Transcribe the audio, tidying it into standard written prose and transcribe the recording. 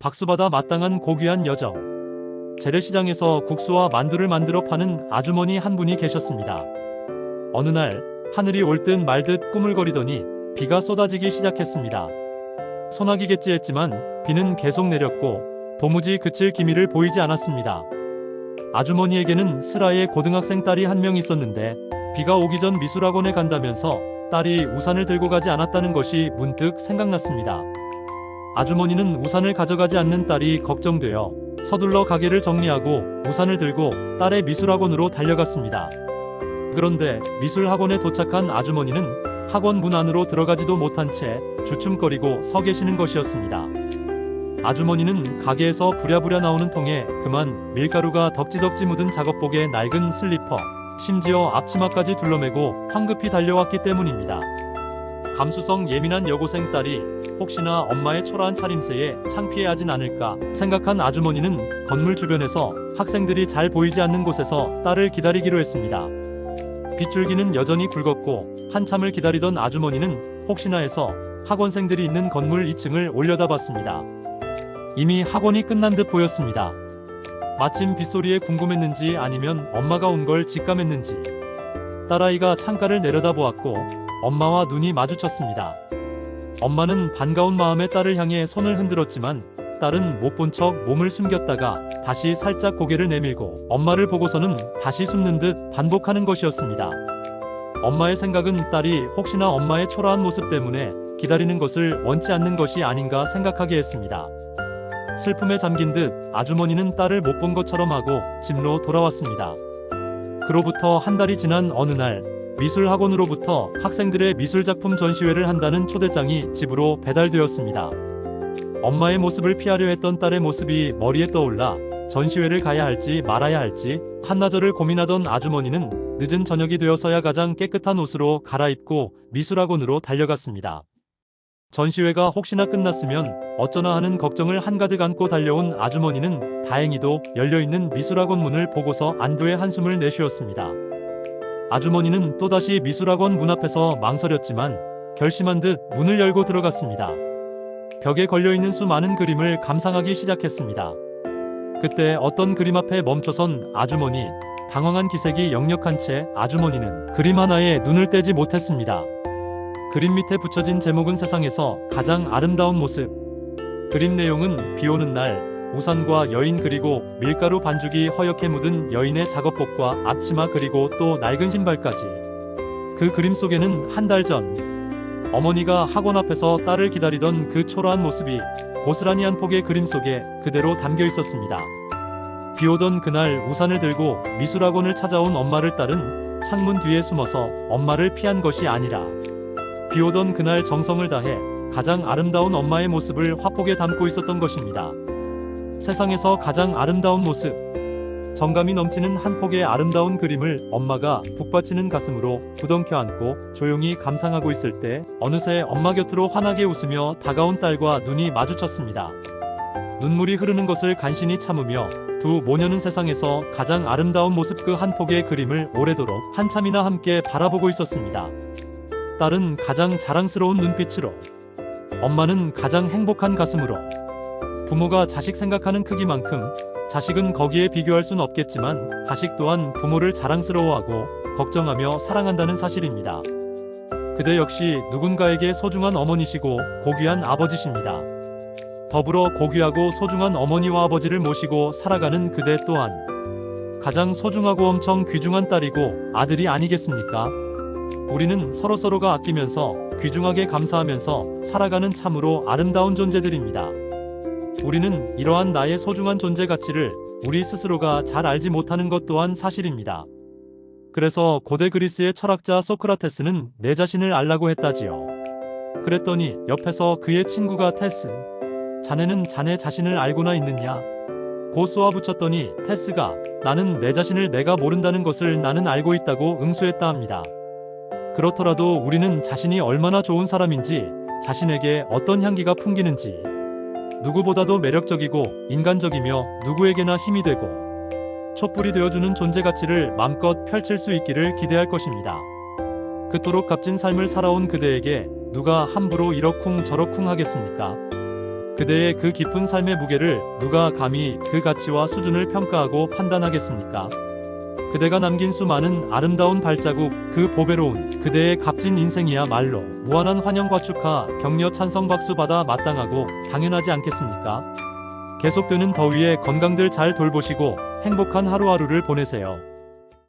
박수받아 마땅한 고귀한 여정. 재래시장에서 국수와 만두를 만들어 파는 아주머니 한 분이 계셨습니다. 어느 날 하늘이 올 듯 말 듯 꾸물거리더니 비가 쏟아지기 시작했습니다. 소나기겠지 했지만 비는 계속 내렸고 도무지 그칠 기미를 보이지 않았습니다. 아주머니에게는 슬아의 고등학생 딸이 한 명 있었는데 비가 오기 전 미술학원에 간다면서 딸이 우산을 들고 가지 않았다는 것이 문득 생각났습니다. 아주머니는 우산을 가져가지 않는 딸이 걱정되어 서둘러 가게를 정리하고 우산을 들고 딸의 미술학원으로 달려갔습니다. 그런데 미술학원에 도착한 아주머니는 학원 문 안으로 들어가지도 못한 채 주춤거리고 서 계시는 것이었습니다. 아주머니는 가게에서 부랴부랴 나오는 통에 그만 밀가루가 덕지덕지 묻은 작업복에 낡은 슬리퍼, 심지어 앞치마까지 둘러매고 황급히 달려왔기 때문입니다. 감수성 예민한 여고생 딸이 혹시나 엄마의 초라한 차림새에 창피해하진 않을까 생각한 아주머니는 건물 주변에서 학생들이 잘 보이지 않는 곳에서 딸을 기다리기로 했습니다. 빗줄기는 여전히 굵었고 한참을 기다리던 아주머니는 혹시나 해서 학원생들이 있는 건물 2층을 올려다봤습니다. 이미 학원이 끝난 듯 보였습니다. 마침 빗소리에 궁금했는지 아니면 엄마가 온 걸 직감했는지 딸아이가 창가를 내려다보았고 엄마와 눈이 마주쳤습니다. 엄마는 반가운 마음에 딸을 향해 손을 흔들었지만 딸은 못 본 척 몸을 숨겼다가 다시 살짝 고개를 내밀고 엄마를 보고서는 다시 숨는 듯 반복하는 것이었습니다. 엄마의 생각은 딸이 혹시나 엄마의 초라한 모습 때문에 기다리는 것을 원치 않는 것이 아닌가 생각하게 했습니다. 슬픔에 잠긴 듯 아주머니는 딸을 못 본 것처럼 하고 집로 돌아왔습니다. 그로부터 한 달이 지난 어느 날 미술학원으로부터 학생들의 미술작품 전시회를 한다는 초대장이 집으로 배달되었습니다. 엄마의 모습을 피하려 했던 딸의 모습이 머리에 떠올라 전시회를 가야 할지 말아야 할지 한나절을 고민하던 아주머니는 늦은 저녁이 되어서야 가장 깨끗한 옷으로 갈아입고 미술학원으로 달려갔습니다. 전시회가 혹시나 끝났으면 어쩌나 하는 걱정을 한가득 안고 달려온 아주머니는 다행히도 열려있는 미술학원 문을 보고서 안도의 한숨을 내쉬었습니다. 아주머니는 또다시 미술학원 문 앞에서 망설였지만 결심한 듯 문을 열고 들어갔습니다. 벽에 걸려있는 수많은 그림을 감상하기 시작했습니다. 그때 어떤 그림 앞에 멈춰선 아주머니, 당황한 기색이 역력한 채 아주머니는 그림 하나에 눈을 떼지 못했습니다. 그림 밑에 붙여진 제목은 세상에서 가장 아름다운 모습. 그림 내용은 비 오는 날 우산과 여인 그리고 밀가루 반죽이 허옇게 묻은 여인의 작업복과 앞치마 그리고 또 낡은 신발까지. 그 그림 속에는 한 달 전 어머니가 학원 앞에서 딸을 기다리던 그 초라한 모습이 고스란히 한 폭의 그림 속에 그대로 담겨 있었습니다. 비 오던 그날 우산을 들고 미술학원을 찾아온 엄마를 딸은 창문 뒤에 숨어서 엄마를 피한 것이 아니라 비 오던 그날 정성을 다해 가장 아름다운 엄마의 모습을 화폭에 담고 있었던 것입니다. 세상에서 가장 아름다운 모습. 정감이 넘치는 한 폭의 아름다운 그림을 엄마가 북받치는 가슴으로 부덩켜 안고 조용히 감상하고 있을 때 어느새 엄마 곁으로 환하게 웃으며 다가온 딸과 눈이 마주쳤습니다. 눈물이 흐르는 것을 간신히 참으며 두 모녀는 세상에서 가장 아름다운 모습 그 한 폭의 그림을 오래도록 한참이나 함께 바라보고 있었습니다. 딸은 가장 자랑스러운 눈빛으로, 엄마는 가장 행복한 가슴으로. 부모가 자식 생각하는 크기만큼 자식은 거기에 비교할 순 없겠지만 자식 또한 부모를 자랑스러워하고 걱정하며 사랑한다는 사실입니다. 그대 역시 누군가에게 소중한 어머니시고 고귀한 아버지십니다. 더불어 고귀하고 소중한 어머니와 아버지를 모시고 살아가는 그대 또한 가장 소중하고 엄청 귀중한 딸이고 아들이 아니겠습니까? 우리는 서로서로가 아끼면서 귀중하게 감사하면서 살아가는 참으로 아름다운 존재들입니다. 우리는 이러한 나의 소중한 존재 가치를 우리 스스로가 잘 알지 못하는 것 또한 사실입니다. 그래서 고대 그리스의 철학자 소크라테스는 내 자신을 알라고 했다지요. 그랬더니 옆에서 그의 친구가 테스, 자네는 자네 자신을 알고나 있느냐? 고 쏘아붙였더니 테스가 나는 내 자신을 내가 모른다는 것을 나는 알고 있다고 응수했다 합니다. 그렇더라도 우리는 자신이 얼마나 좋은 사람인지, 자신에게 어떤 향기가 풍기는지, 누구보다도 매력적이고 인간적이며 누구에게나 힘이 되고 촛불이 되어주는 존재 가치를 맘껏 펼칠 수 있기를 기대할 것입니다. 그토록 값진 삶을 살아온 그대에게 누가 함부로 이러쿵 저러쿵 하겠습니까? 그대의 그 깊은 삶의 무게를 누가 감히 그 가치와 수준을 평가하고 판단하겠습니까? 그대가 남긴 수많은 아름다운 발자국, 그 보배로운 그대의 값진 인생이야말로 무한한 환영과 축하, 격려, 찬성, 박수 받아 마땅하고 당연하지 않겠습니까? 계속되는 더위에 건강들 잘 돌보시고 행복한 하루하루를 보내세요.